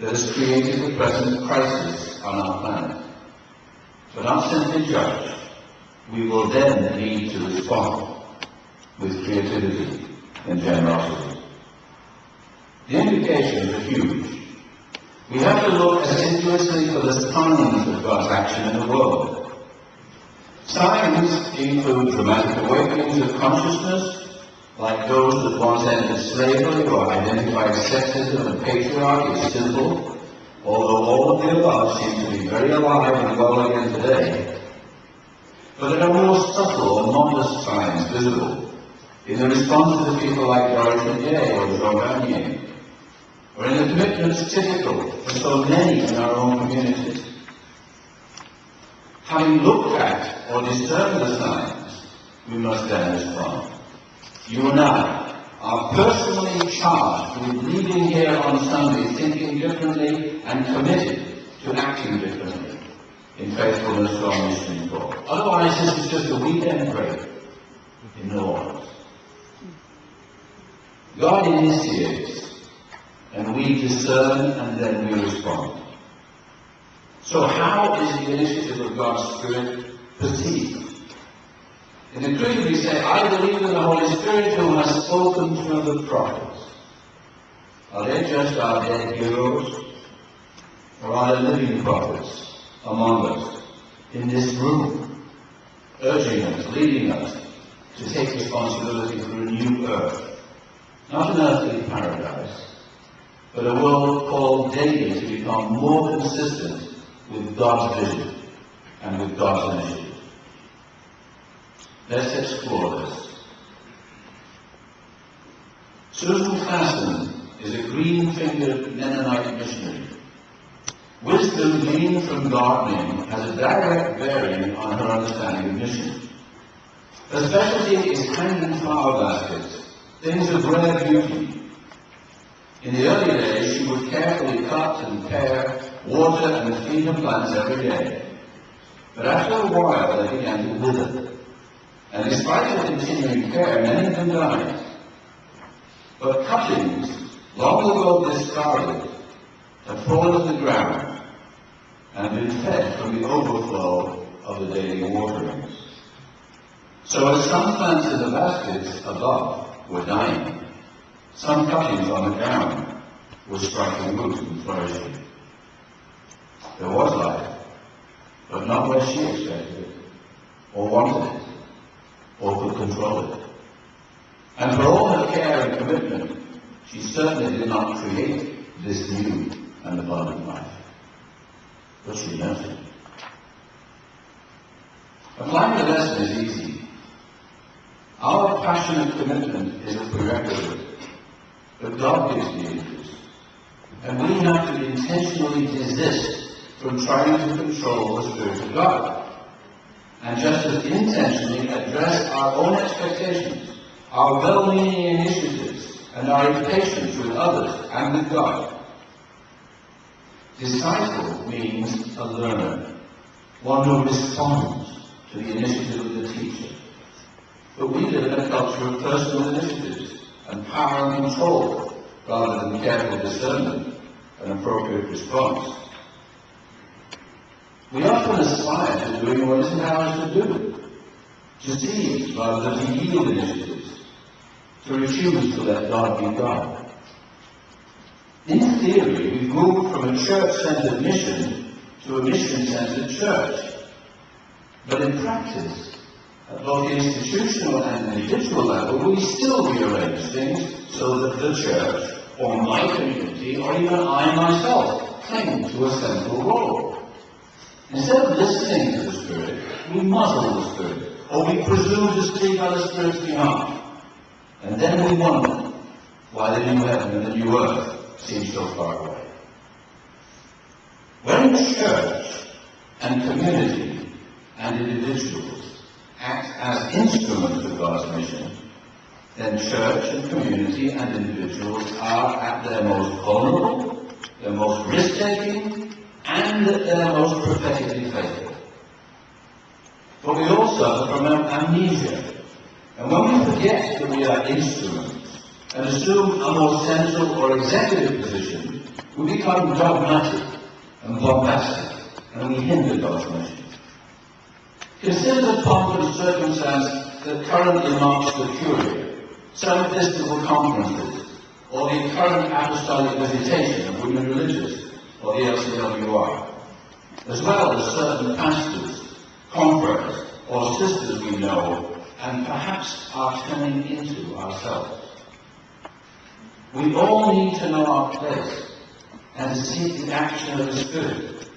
that has created the present crisis on our planet. But not simply judge, we will then need to respond with creativity and generosity. The implications are huge. We have to look assiduously for the signs of God's action in the world. Signs include dramatic awakenings of consciousness, like those that once ended slavery or identified sexism and patriarchy as sinful, although all of the above seem to be very alive and well again today. But there are more subtle and modest signs visible in the responses of people like Dorothy Day or Jean Vanier, or in the commitments typical for so many in our own communities. Having looked at or discerned the signs, we must then respond. You and I are personally charged with leaving here on Sunday thinking differently and committed to acting differently in faithfulness to our mission call. Otherwise, this is just a weekend break in New Orleans. God initiates, and we discern, and then we respond. So how is the initiative of God's Spirit perceived? In the Creed we say, I believe in the Holy Spirit who has spoken through the prophets. Are they just our dead heroes? Or are there living prophets among us in this room, urging us, leading us to take responsibility for a new earth? Not an earthly paradise, but a world called daily to become more consistent with God's vision and with God's initiative. Let's explore this. Susan Klassen is a green-fingered Mennonite missionary. Wisdom gleaned from gardening has a direct bearing on her understanding of mission. Her specialty is hanging flower baskets, things of rare beauty. In the early days, she would carefully cut and pare, water and feed her plants every day. But after a while, they began to wither. And despite her continuing care, many of them died. But cuttings, long ago discarded, have fallen to the ground and been fed from the overflow of the daily waterings. So as some plants in the baskets above were dying, some cuttings on the ground were striking root and flourishing. There was life, but not where she expected it, or wanted it, or could control it. And for all her care and commitment, she certainly did not create this new and abundant life. But she knows it. Applying the lesson is easy. Our passionate commitment is a prerequisite, but God gives the increase. And we have to intentionally desist from trying to control the Spirit of God. And just as intentionally address our own expectations, our well-meaning initiatives, and our impatience with others and with God. Disciple means a learner, one who responds to the initiative of the teacher. But we live in a culture of personal initiatives and power and control, rather than careful discernment and appropriate response. We often aspire to doing what isn't ours to do, to seize rather than to yield initiatives, to refuse to let God be God. In theory, we've moved from a church-centered mission to a mission-centered church. But in practice, at both the institutional and individual level, we still rearrange things so that the church, or my community, or even I myself, cling to a central role. Instead of listening to the Spirit, we muzzle the Spirit, or we presume to speak on the Spirit's behalf. And then we wonder why the new heaven and the new earth seem so far away. When church and community and individuals act as instruments of God's mission, then church and community and individuals are at their most vulnerable, their most risk-taking, and at their most prophetically faithful. But we all suffer from amnesia. And when we forget that we are instruments, and assume a more central or executive position, we become dogmatic and bombastic, and we hinder God's mission. Consider the pomp and circumstance that currently marks the Curia, some episcopal conferences, or the current apostolic visitation of women religious, or the LCWR, as well as certain pastors, confreres, or sisters we know, and perhaps are turning into ourselves. We all need to know our place and seek the action of the Spirit,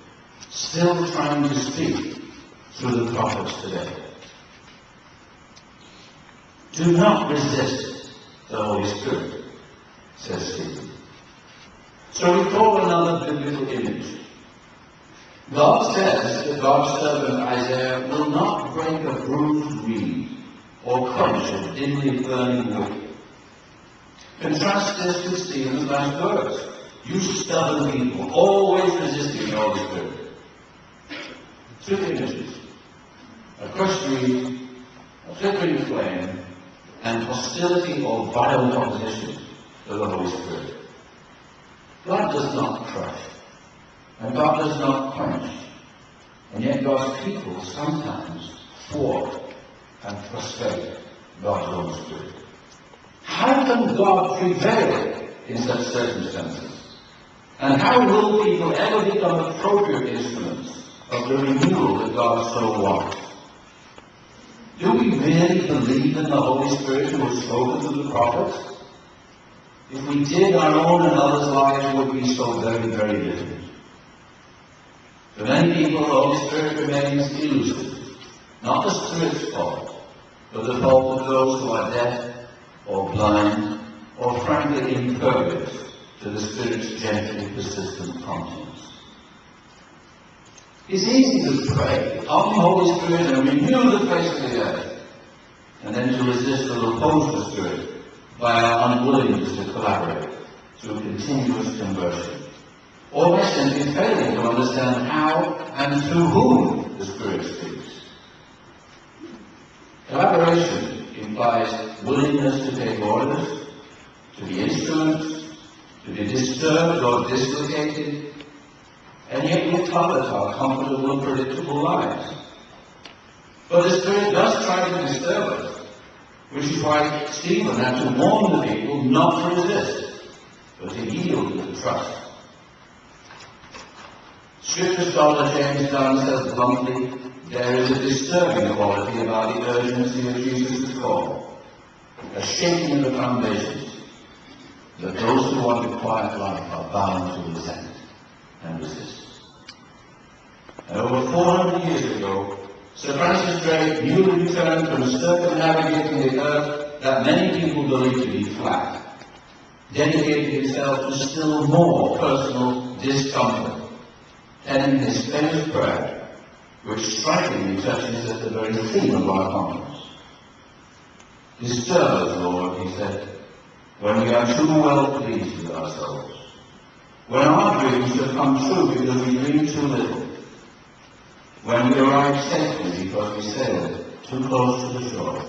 still trying to speak through the prophets today. Do not resist the Holy Spirit, says Stephen. So recall another biblical image. God says that God's servant Isaiah will not break a bruised reed or quench a dimly burning wick. Contrast this with Stephen's last words. You stubborn people, always resisting the Holy Spirit. Two images. A crushed reed, a flickering flame, and hostility or violent opposition to the Holy Spirit. God does not crush, and God does not quench, and yet God's people sometimes thwart and frustrate God's Holy Spirit. How can God prevail in such circumstances? And how will people ever become appropriate instruments of the renewal that God so wants? Do we really believe in the Holy Spirit who has spoken to the prophets? If we did, our own and others' lives would be so very, very different. For many people, the Holy Spirit remains elusive, not the Spirit's fault, but the fault of those who are deaf or blind or frankly impervious to the Spirit's gently persistent promptings. It's easy to pray on the Holy Spirit and renew the face of the earth, and then to resist or oppose the Spirit by our unwillingness to collaborate through continuous conversion, or by simply failing to understand how and through whom the Spirit speaks. Collaboration implies willingness to take orders, to be instruments, to be disturbed or dislocated, and yet we covet our comfortable and predictable lives. But the Spirit does try to disturb us, which is why Stephen had to warn the people not to resist, but to yield and trust. Scripture scholar James Dunn says bluntly, there is a disturbing quality about the urgency of Jesus' call, a shaking of the foundations, that those who want a quiet life are bound to resent and resist. And over 400 years ago, Sir Francis Drake newly returned from circumnavigating the earth that many people believe to be flat, dedicated himself to still more personal discomfort, penning his famous prayer, which strikingly touches at the very theme of our conference. Disturb us, Lord, he said, when we are too well pleased with ourselves, when our dreams have come true because we dream too little, when we arrive safely because we sailed too close to the shore.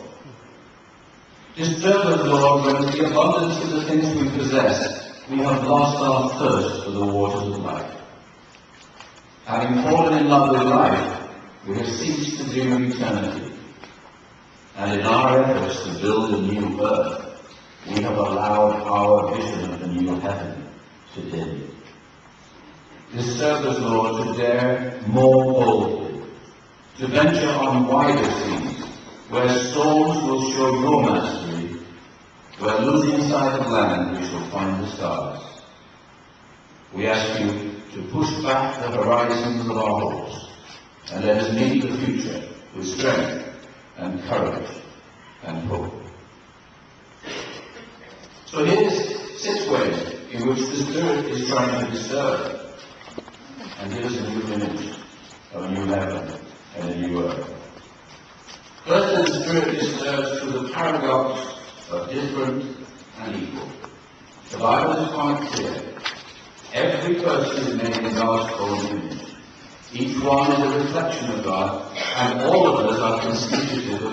Disturb us, Lord, when with the abundance of the things we possess, we have lost our thirst for the waters of life. Having fallen in love with life, we have ceased to dream of eternity, and in our efforts to build a new earth, we have allowed our vision of the new heaven to dim. Disturb us, Lord, to dare more boldly, to venture on wider seas, where storms will show your mastery, where losing sight of land we shall find the stars. We ask you to push back the horizons of our hopes, and let us meet the future with strength and courage and hope. So here's 6 ways in which the Spirit is trying to disturb and give us a new image of a new heaven and a new earth. First, the Spirit disturbs through the paradox of different and equal. The Bible is quite clear. Every person is made in God's own image. Each one is a reflection of God, and all of us are constitutive of